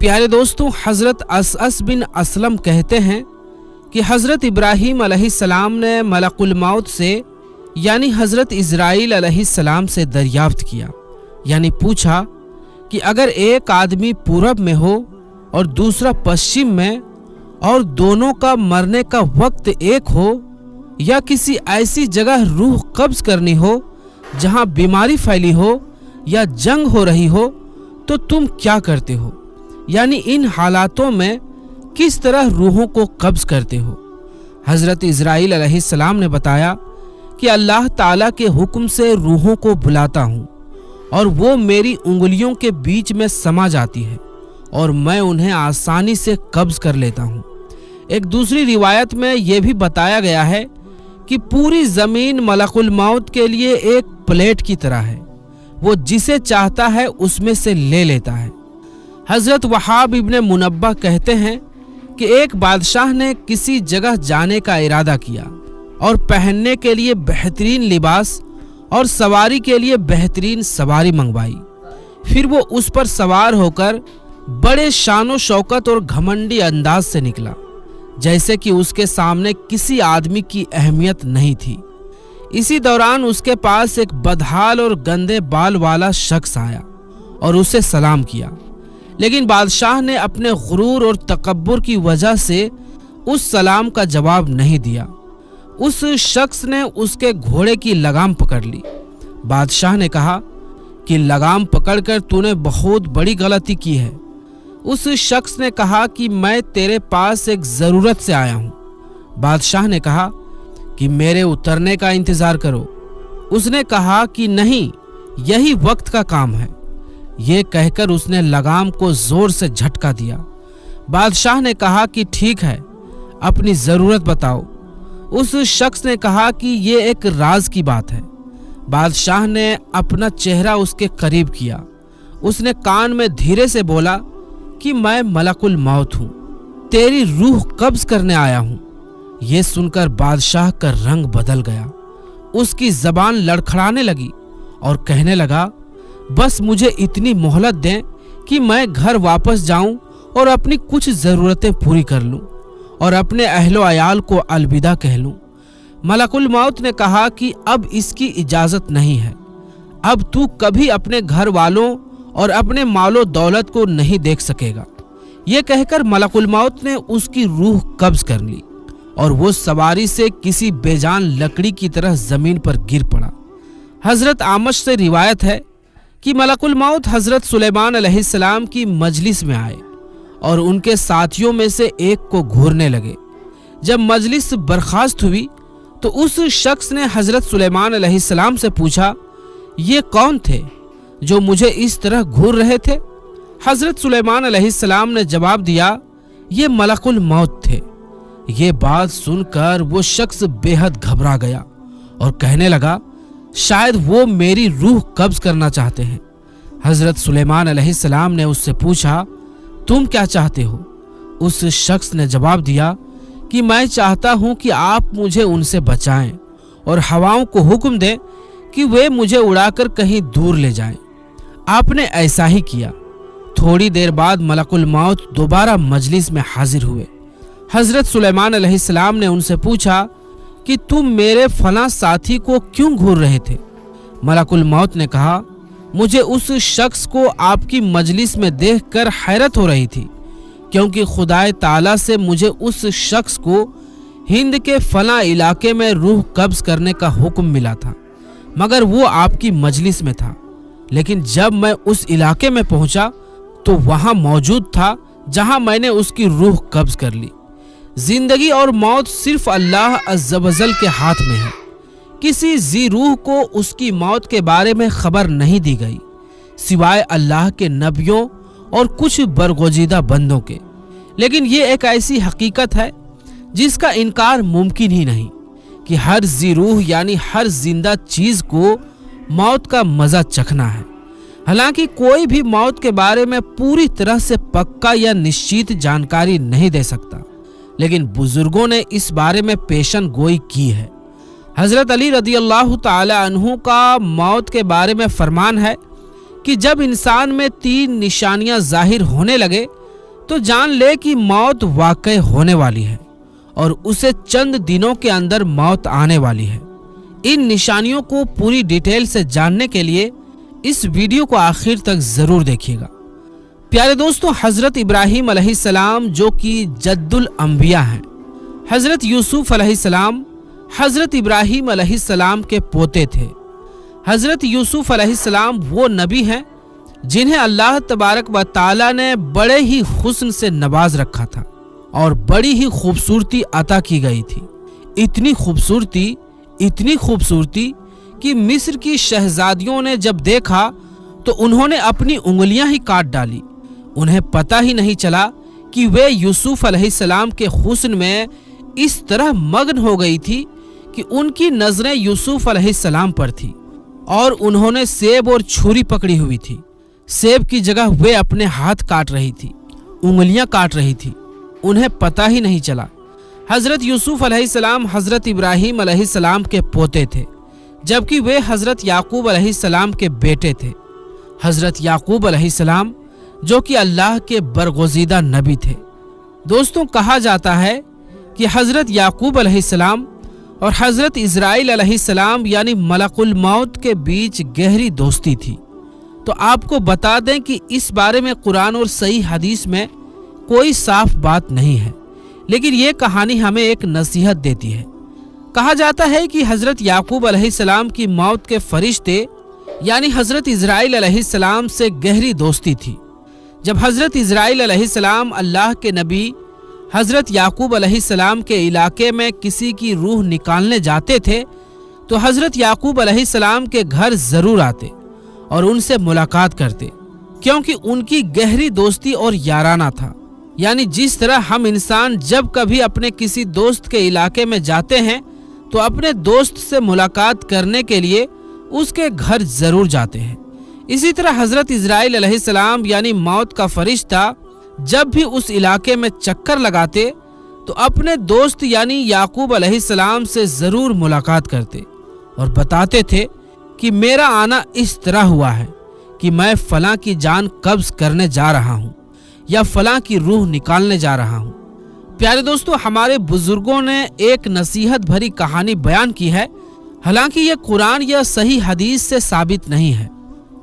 प्यारे दोस्तों, हज़रत असअस बिन असलम कहते हैं कि हज़रत इब्राहीम अलैहिस्सलाम ने मलकुल मौत से यानी हज़रत इज़राइल अलैहिस्सलाम से दरियाफ्त किया, यानी पूछा कि अगर एक आदमी पूरब में हो और दूसरा पश्चिम में और दोनों का मरने का वक्त एक हो या किसी ऐसी जगह रूह कब्ज़ करनी हो जहां बीमारी फैली हो या जंग हो रही हो, तो तुम क्या करते हो, यानी इन हालातों में किस तरह रूहों को कब्ज़ करते हो। हज़रत इज़राइल अलैहिस्सलाम ने बताया कि अल्लाह ताला के हुक्म से रूहों को बुलाता हूँ और वो मेरी उंगलियों के बीच में समा जाती है और मैं उन्हें आसानी से कब्ज़ कर लेता हूँ। एक दूसरी रिवायत में यह भी बताया गया है कि पूरी ज़मीन मलकुल मौत के लिए एक प्लेट की तरह है, वो जिसे चाहता है उसमें से ले लेता है। हज़रत वहाब इब्ने मुनब्बह कहते हैं कि एक बादशाह ने किसी जगह जाने का इरादा किया और पहनने के लिए बेहतरीन लिबास और सवारी के लिए बेहतरीन सवारी मंगवाई। फिर वो उस पर सवार होकर बड़े शानो शौकत और घमंडी अंदाज से निकला, जैसे कि उसके सामने किसी आदमी की अहमियत नहीं थी। इसी दौरान उसके पास एक बदहाल और गंदे बाल वाला शख्स आया और उसे सलाम किया, लेकिन बादशाह ने अपने गुरूर और तकब्बुर की वजह से उस सलाम का जवाब नहीं दिया। उस शख्स ने उसके घोड़े की लगाम पकड़ ली। बादशाह ने कहा कि लगाम पकड़कर तूने बहुत बड़ी गलती की है। उस शख्स ने कहा कि मैं तेरे पास एक ज़रूरत से आया हूँ। बादशाह ने कहा कि मेरे उतरने का इंतज़ार करो। उसने कहा कि नहीं, यही वक्त का काम है। ये कहकर उसने लगाम को ज़ोर से झटका दिया। बादशाह ने कहा कि ठीक है, अपनी ज़रूरत बताओ। उस शख्स ने कहा कि ये एक राज की बात है। बादशाह ने अपना चेहरा उसके करीब किया। उसने कान में धीरे से बोला कि मैं मलकुल मौत हूँ, तेरी रूह कब्ज़ करने आया हूँ। ये सुनकर बादशाह का रंग बदल गया, उसकी ज़बान लड़खड़ाने लगी और कहने लगा, बस मुझे इतनी मोहलत दें कि मैं घर वापस जाऊं और अपनी कुछ ज़रूरतें पूरी कर लूं और अपने अहलो अयाल को अलविदा कह लूं। मलकुल मौत ने कहा कि अब इसकी इजाज़त नहीं है, अब तू कभी अपने घर वालों और अपने मालो दौलत को नहीं देख सकेगा। ये कहकर मलकुल मौत ने उसकी रूह कब्ज़ कर ली और वो सवारी से किसी बेजान लकड़ी की तरह ज़मीन पर गिर पड़ा। हज़रत आमश से रिवायत है कि मलकुल मौत हज़रत सुलेमान अलैहिस्सलाम की मजलिस में आए और उनके साथियों में से एक को घूरने लगे। जब मजलिस बर्खास्त हुई तो उस शख्स ने हज़रत सुलेमान अलैहिस्सलाम से पूछा, ये कौन थे जो मुझे इस तरह घूर रहे थे? हज़रत सुलेमान अलैहिस्सलाम ने जवाब दिया, ये मलकुल मौत थे। ये बात सुनकर वो शख्स बेहद घबरा गया और कहने लगा, शायद वो मेरी रूह कब्ज़ करना चाहते हैं। हज़रत सुलेमान अलैहिस्सलाम ने उससे पूछा, तुम क्या चाहते हो? उस शख्स ने जवाब दिया कि मैं चाहता हूँ कि आप मुझे उनसे बचाएं और हवाओं को हुक्म दें कि वे मुझे उड़ाकर कहीं दूर ले जाएं। आपने ऐसा ही किया। थोड़ी देर बाद मलकुल मौत दोबारा मजलिस में हाजिर हुए। हज़रत सुलेमान अलैहिस्सलाम ने उनसे पूछा कि तुम मेरे फलां साथी को क्यों घूर रहे थे? मलकुल मौत ने कहा, मुझे उस शख्स को आपकी मजलिस में देखकर हैरत हो रही थी, क्योंकि खुदाए ताला से मुझे उस शख्स को हिंद के फलां इलाके में रूह कब्ज़ करने का हुक्म मिला था, मगर वो आपकी मजलिस में था। लेकिन जब मैं उस इलाके में पहुंचा तो वहां मौजूद था जहां मैंने उसकी रूह कब्ज़ कर ली। जिंदगी और मौत सिर्फ अल्लाह अज़्ज़ व जल के हाथ में है। किसी जी रूह को उसकी मौत के बारे में खबर नहीं दी गई सिवाय अल्लाह के नबियों और कुछ बरगुज़ीदा बंदों के। लेकिन ये एक ऐसी हकीकत है जिसका इनकार मुमकिन ही नहीं कि हर जी रूह यानी हर जिंदा चीज़ को मौत का मज़ा चखना है। हालांकि कोई भी मौत के बारे में पूरी तरह से पक्का या निश्चित जानकारी नहीं दे सकता, लेकिन बुजुर्गों ने इस बारे में पेशन गोई की है। हज़रत अली रदियल्लाहु ताला अन्हु का मौत के बारे में फरमान है कि जब इंसान में 3 निशानियां जाहिर होने लगे तो जान ले कि मौत वाकई होने वाली है और उसे चंद दिनों के अंदर मौत आने वाली है। इन निशानियों को पूरी डिटेल से जानने के लिए इस वीडियो को आखिर तक जरूर देखिएगा। प्यारे दोस्तों, हजरत इब्राहिम अलैहिस्सलाम जो कि जद्दुल अंबिया हैं, हजरत यूसुफ अलैहिस्सलाम हजरत इब्राहिम अलैहिस्सलाम के पोते थे। हजरत यूसुफ अलैहिस्सलाम वो नबी हैं जिन्हें अल्लाह तबारक व तआला ने बड़े ही हुस्न से नवाज रखा था और बड़ी ही खूबसूरती अता की गई थी। इतनी खूबसूरती कि मिस्र की शहजादियों ने जब देखा तो उन्होंने अपनी उंगलियां ही काट डाली। उन्हें पता ही नहीं चला कि वे यूसुफ अलैहिस्सलाम के हुस्न में इस तरह मग्न हो गई थी कि उनकी नजरें यूसुफ अलैहिस्सलाम पर थी और उन्होंने सेब और छुरी पकड़ी हुई थी। सेब की जगह वे अपने हाथ काट रही थी, उंगलियां काट रही थी। उन्हें पता ही नहीं चला। हजरत यूसुफ अलैहिस्सलाम हजरत इब्राहिम अलैहिस्सलाम के पोते थे, जबकि वे हजरत याकूब अलैहिस्सलाम के बेटे थे। हजरत याकूब अलैहिस्सलाम जो कि अल्लाह के बरगुज़ीदा नबी थे। दोस्तों, कहा जाता है कि हजरत याकूब अलैहिस्सलाम और हजरत इजराइल अलैहिस्सलाम यानी मलकुल मौत के बीच गहरी दोस्ती थी। तो आपको बता दें कि इस बारे में कुरान और सही हदीस में कोई साफ बात नहीं है, लेकिन ये कहानी हमें एक नसीहत देती है। कहा जाता है कि हजरत याकूब अलैहिस्सलाम की मौत के फरिश्ते यानी हजरत इजराइल अलैहिस्सलाम से गहरी दोस्ती थी। जब हजरत इजराइल अलैहिस्सलाम अल्लाह के नबी हजरत याकूब अलैहिस्सलाम के इलाके में किसी की रूह निकालने जाते थे तो हजरत याकूब अलैहिस्सलाम के घर जरूर आते और उनसे मुलाकात करते, क्योंकि उनकी गहरी दोस्ती और याराना था। यानी जिस तरह हम इंसान जब कभी अपने किसी दोस्त के इलाके में जाते हैं तो अपने दोस्त से मुलाकात करने के लिए उसके घर जरूर जाते हैं, इसी तरह हजरत इजराइल अलैहिस्सलाम यानी मौत का फरिश्ता जब भी उस इलाके में चक्कर लगाते तो अपने दोस्त यानी याकूब अलैहिस्सलाम से जरूर मुलाकात करते और बताते थे कि मेरा आना इस तरह हुआ है कि मैं फलां की जान कब्ज करने जा रहा हूँ या फलां की रूह निकालने जा रहा हूँ। प्यारे दोस्तों, हमारे बुजुर्गों ने एक नसीहत भरी कहानी बयान की है। हालांकि ये कुरान या सही हदीस से साबित नहीं है,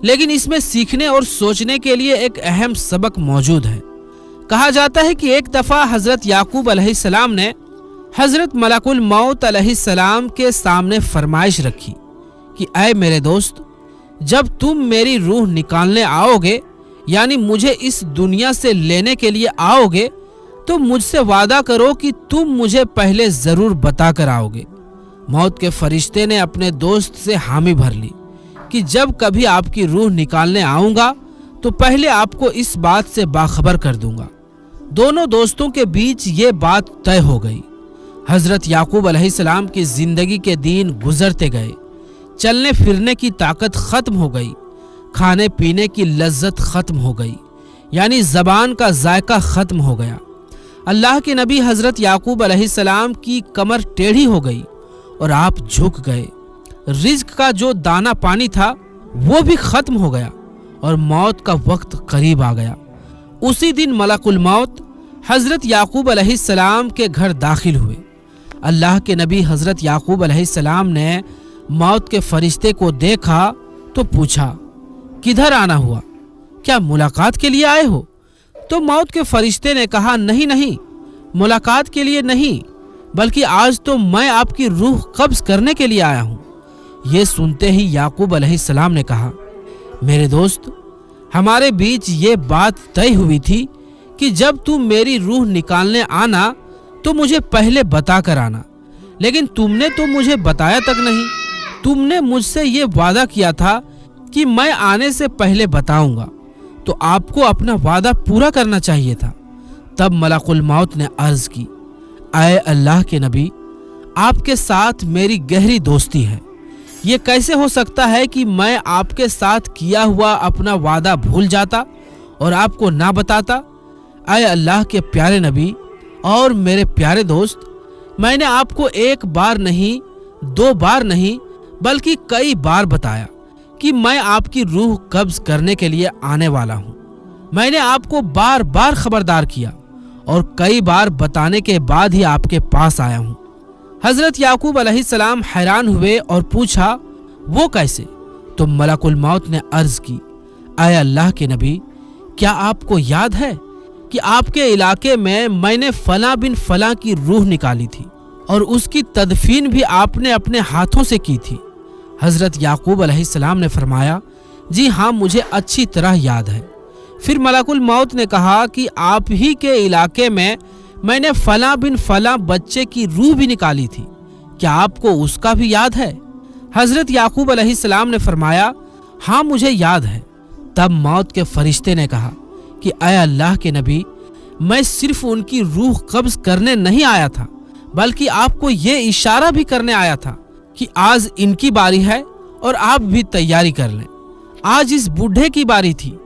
लेकिन इसमें सीखने और सोचने के लिए एक अहम सबक मौजूद है। कहा जाता है कि एक दफा हजरत याकूब अलैहिस्सलाम ने हजरत मलकुल मौत अलैहिस्सलाम के सामने फरमाइश रखी कि ऐ मेरे दोस्त, जब तुम मेरी रूह निकालने आओगे यानी मुझे इस दुनिया से लेने के लिए आओगे तो मुझसे वादा करो कि तुम मुझे पहले जरूर बता कर आओगे। मौत के फरिश्ते ने अपने दोस्त से हामी भर ली कि जब कभी आपकी रूह निकालने आऊंगा तो पहले आपको इस बात से बाखबर कर दूंगा। दोनों दोस्तों के बीच ये बात तय हो गई। हजरत याकूब अलैहिस्सलाम की जिंदगी के दिन गुजरते गए, चलने फिरने की ताकत खत्म हो गई, खाने पीने की लज्जत खत्म हो गई, यानी जबान का जायका खत्म हो गया। अल्लाह के नबी हजरत याकूब अलैहिस्सलाम की कमर टेढ़ी हो गई और आप झुक गए। रिज्क का जो दाना पानी था वो भी खत्म हो गया और मौत का वक्त करीब आ गया। उसी दिन मलकुल मौत हजरत याकूब अलैहिस्सलाम के घर दाखिल हुए। अल्लाह के नबी हजरत याकूब अलैहिस्सलाम ने मौत के फरिश्ते को देखा तो पूछा, किधर आना हुआ, क्या मुलाकात के लिए आए हो? तो मौत के फरिश्ते ने कहा, नहीं नहीं, मुलाकात के लिए नहीं, बल्कि आज तो मैं आपकी रूह कब्ज करने के लिए आया हूँ। ये सुनते ही याकूब अलैहिस्सलाम ने कहा, मेरे दोस्त, हमारे बीच ये बात तय हुई थी कि जब तुम मेरी रूह निकालने आना तो मुझे पहले बता कर आना, लेकिन तुमने तो मुझे बताया तक नहीं। तुमने मुझसे ये वादा किया था कि मैं आने से पहले बताऊंगा, तो आपको अपना वादा पूरा करना चाहिए था। तब मलकुल मौत ने अर्ज की, आए अल्लाह के नबी, आपके साथ मेरी गहरी दोस्ती है। ये कैसे हो सकता है कि मैं आपके साथ किया हुआ अपना वादा भूल जाता और आपको ना बताता? आए अल्लाह के प्यारे नबी और मेरे प्यारे दोस्त, मैंने आपको एक बार नहीं, दो बार नहीं, बल्कि कई बार बताया कि मैं आपकी रूह कब्ज करने के लिए आने वाला हूँ। मैंने आपको बार बार खबरदार किया और कई बार बताने के बाद ही आपके पास आया हूँ। हजरत याकूब अलैहिस्सलाम हैरान हुए और पूछा, वो कैसे? तो मलकुल मौत ने अर्ज की, ऐ अल्लाह के नबी, क्या आपको याद है कि आपके इलाके में मैंने फला बिन फला की रूह निकाली थी और उसकी तदफीन भी आपने अपने हाथों से की थी? हजरत याकूब अलैहिस्सलाम ने फरमाया, जी हाँ, मुझे अच्छी तरह याद है। फिर मलकुल मौत ने कहा कि आप ही के इलाके में मैंने फला बिन फला बच्चे की रूह भी निकाली थी, क्या आपको उसका भी याद है? हजरत याकूब अलैहिस्सलाम ने फरमाया, हाँ मुझे याद है। तब मौत के फरिश्ते ने कहा कि ऐ अल्लाह के नबी, मैं सिर्फ उनकी रूह कब्ज करने नहीं आया था, बल्कि आपको ये इशारा भी करने आया था कि आज इनकी बारी है और आप भी तैयारी कर लें। आज इस बूढ़े की बारी थी,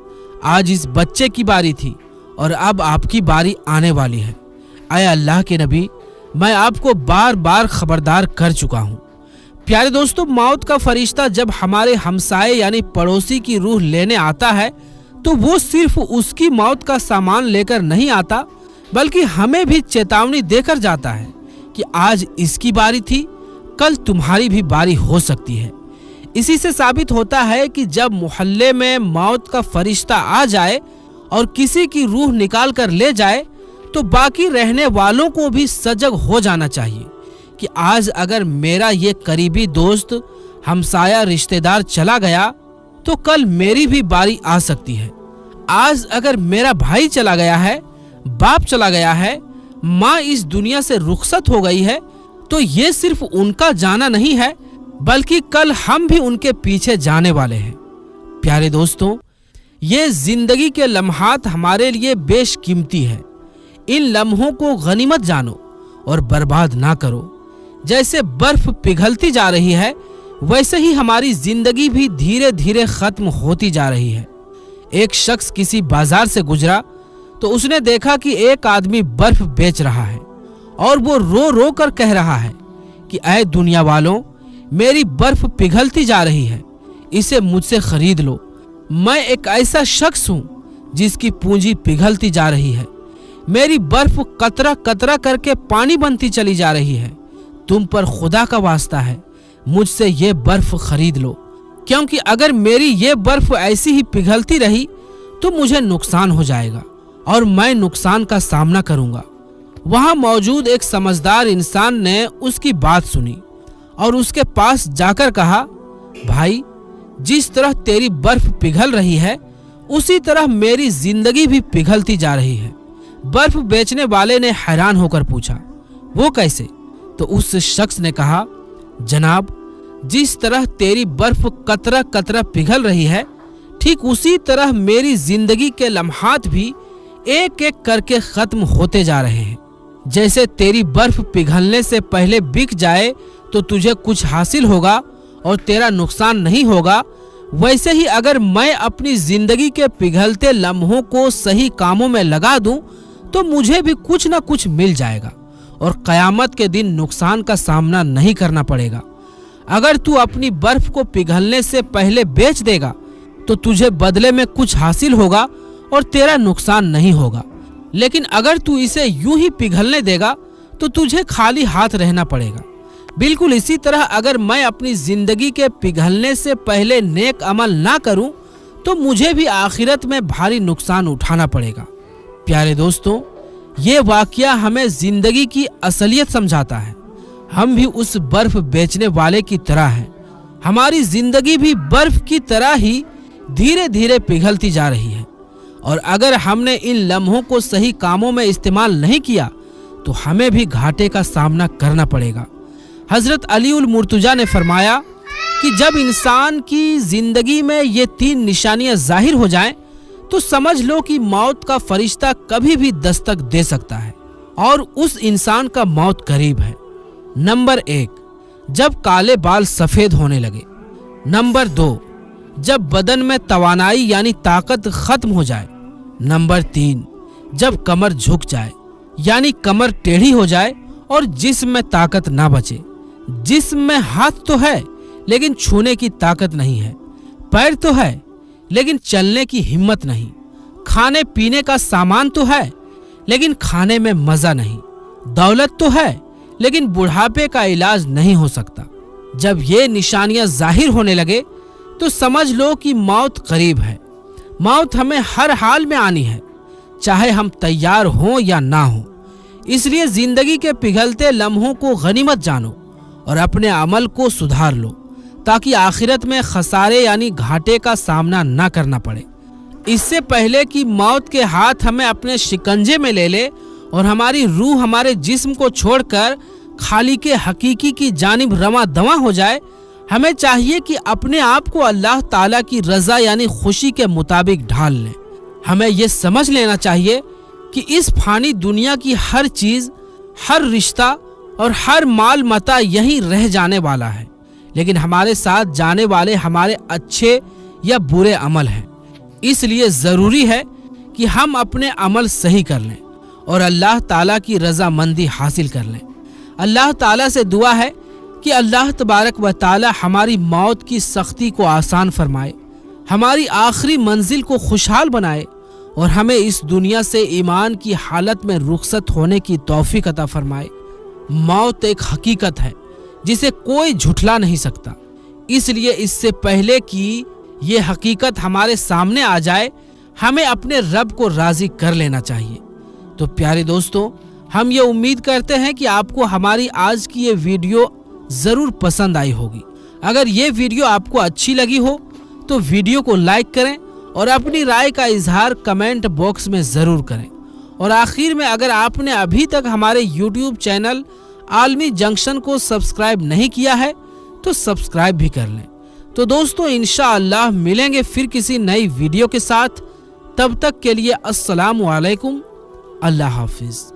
आज इस बच्चे की बारी थी और अब आपकी बारी आने वाली है। ऐ अल्लाह के नबी, मैं आपको बार बार खबरदार कर चुका हूँ। प्यारे दोस्तों, मौत का फरिश्ता जब हमारे हमसाए यानी पड़ोसी की रूह लेने आता है तो वो सिर्फ उसकी मौत का सामान लेकर नहीं आता, बल्कि हमें भी चेतावनी देकर जाता है कि आज इसकी बारी थी, कल तुम्हारी भी बारी हो सकती है। इसी से साबित होता है कि जब मोहल्ले में मौत का फरिश्ता आ जाए और किसी की रूह निकाल कर ले जाए तो बाकी रहने वालों को भी सजग हो जाना चाहिए कि आज अगर मेरा ये करीबी दोस्त, हमसाया, रिश्तेदार चला गया तो कल मेरी भी बारी आ सकती है। आज अगर मेरा भाई चला गया है, बाप चला गया है, माँ इस दुनिया से रुखसत हो गई है, तो ये सिर्फ उनका जाना नहीं है, बल्कि कल हम भी उनके पीछे जाने वाले हैं। प्यारे दोस्तों, ये जिंदगी के लम्हात हमारे लिए बेशकीमती है। इन लम्हों को गनीमत जानो और बर्बाद ना करो। जैसे बर्फ पिघलती जा रही है, वैसे ही हमारी जिंदगी भी धीरे धीरे खत्म होती जा रही है। एक शख्स किसी बाजार से गुजरा तो उसने देखा कि एक आदमी बर्फ बेच रहा है और वो रो रो कर कह रहा है कि ऐ दुनिया वालों, मेरी बर्फ पिघलती जा रही है, इसे मुझसे खरीद लो। मैं एक ऐसा शख्स हूँ जिसकी पूंजी पिघलती जा रही है। मेरी बर्फ कतरा कतरा करके पानी बनती चली जा रही है। तुम पर खुदा का वास्ता है, मुझसे ये बर्फ खरीद लो, क्योंकि अगर मेरी ये बर्फ ऐसी ही पिघलती रही तो मुझे नुकसान हो जाएगा और मैं नुकसान का सामना करूंगा। वहां मौजूद एक समझदार इंसान ने उसकी बात सुनी और उसके पास जाकर कहा, भाई, जिस तरह तेरी बर्फ पिघल रही है उसी तरह मेरी जिंदगी भी पिघलती जा रही है। बर्फ बेचने वाले ने हैरान होकर पूछा, वो कैसे? तो उस शख्स ने कहा, जनाब, जिस तरह तेरी बर्फ कतरा कतरा पिघल रही है, ठीक उसी तरह मेरी जिंदगी के लम्हात भी एक एक करके खत्म होते जा रहे हैं। जैसे तेरी बर्फ पिघलने से पहले बिक जाए तो तुझे कुछ हासिल होगा और तेरा नुकसान नहीं होगा, वैसे ही अगर मैं अपनी जिंदगी के पिघलते लम्हों को सही कामों में लगा दूं तो मुझे भी कुछ ना कुछ मिल जाएगा और कयामत के दिन नुकसान का सामना नहीं करना पड़ेगा। अगर तू अपनी बर्फ को पिघलने से पहले बेच देगा तो तुझे बदले में कुछ हासिल होगा और तेरा नुकसान नहीं होगा, लेकिन अगर तू इसे यूं ही पिघलने देगा तो तुझे खाली हाथ रहना पड़ेगा। बिल्कुल इसी तरह अगर मैं अपनी जिंदगी के पिघलने से पहले नेक अमल ना करूं तो मुझे भी आखिरत में भारी नुकसान उठाना पड़ेगा। प्यारे दोस्तों, ये वाकया हमें जिंदगी की असलियत समझाता है। हम भी उस बर्फ बेचने वाले की तरह हैं। हमारी जिंदगी भी बर्फ की तरह ही धीरे धीरे पिघलती जा रही है और अगर हमने इन लम्हों को सही कामों में इस्तेमाल नहीं किया तो हमें भी घाटे का सामना करना पड़ेगा। हजरत अली उल मुर्तजा ने फरमाया कि जब इंसान की जिंदगी में ये 3 निशानियां जाहिर हो जाएं तो समझ लो कि मौत का फरिश्ता कभी भी दस्तक दे सकता है और उस इंसान का मौत करीब है। नंबर 1, जब काले बाल सफेद होने लगे। नंबर 2, जब बदन में तवानाई यानी ताकत खत्म हो जाए। नंबर 3, जब कमर झुक जाए यानी कमर टेढ़ी हो जाए और जिस्म में ताकत ना बचे। जिस्म में हाथ तो है लेकिन छूने की ताकत नहीं है, पैर तो है लेकिन चलने की हिम्मत नहीं, کھانے پینے کا سامان تو ہے لیکن کھانے میں مزہ نہیں، دولت تو ہے لیکن بڑھاپے کا علاج نہیں ہو سکتا۔ جب یہ نشانیاں ظاہر ہونے لگے تو سمجھ لو کہ موت قریب ہے۔ موت ہمیں ہر حال میں آنی ہے، چاہے ہم تیار ہوں یا نہ ہوں۔ اس لیے زندگی کے پگھلتے لمحوں کو غنیمت جانو اور اپنے عمل کو سدھار لو تاکہ آخرت میں خسارے یعنی گھاٹے کا سامنا نہ کرنا پڑے۔ اس سے پہلے کہ موت کے ہاتھ ہمیں اپنے شکنجے میں لے لے اور ہماری روح ہمارے جسم کو چھوڑ کر خالق حقیقی کی جانب رواں دواں ہو جائے، ہمیں چاہیے کہ اپنے آپ کو اللہ تعالیٰ کی رضا یعنی خوشی کے مطابق ڈھال لیں۔ ہمیں یہ سمجھ لینا چاہیے کہ اس فانی دنیا کی ہر چیز، ہر رشتہ اور ہر مال متاع یہیں رہ جانے والا ہے، لیکن ہمارے ساتھ جانے والے ہمارے اچھے یا برے عمل ہیں۔ اس لیے ضروری ہے کہ ہم اپنے عمل صحیح کر لیں اور اللہ تعالیٰ کی رضا مندی حاصل کر لیں۔ اللہ تعالیٰ سے دعا ہے کہ اللہ تبارک و تعالیٰ ہماری موت کی سختی کو آسان فرمائے، ہماری آخری منزل کو خوشحال بنائے اور ہمیں اس دنیا سے ایمان کی حالت میں رخصت ہونے کی توفیق عطا فرمائے۔ موت ایک حقیقت ہے جسے کوئی جھٹلا نہیں سکتا، اس لیے اس سے پہلے کہ یہ حقیقت ہمارے سامنے آ جائے ہمیں اپنے رب کو راضی کر لینا چاہیے۔ تو پیارے دوستو، ہم یہ امید کرتے ہیں کہ آپ کو ہماری آج کی یہ ویڈیو ضرور پسند آئی ہوگی۔ اگر یہ ویڈیو آپ کو اچھی لگی ہو تو ویڈیو کو لائک کریں اور اپنی رائے کا اظہار کمنٹ باکس میں ضرور کریں۔ اور آخر میں اگر آپ نے ابھی تک ہمارے یوٹیوب چینل عالمی جنکشن کو سبسکرائب نہیں کیا ہے تو سبسکرائب بھی کر لیں۔ تو دوستو، انشاءاللہ ملیں گے پھر کسی نئی ویڈیو کے ساتھ۔ تب تک کے لیے السلام علیکم، اللہ حافظ۔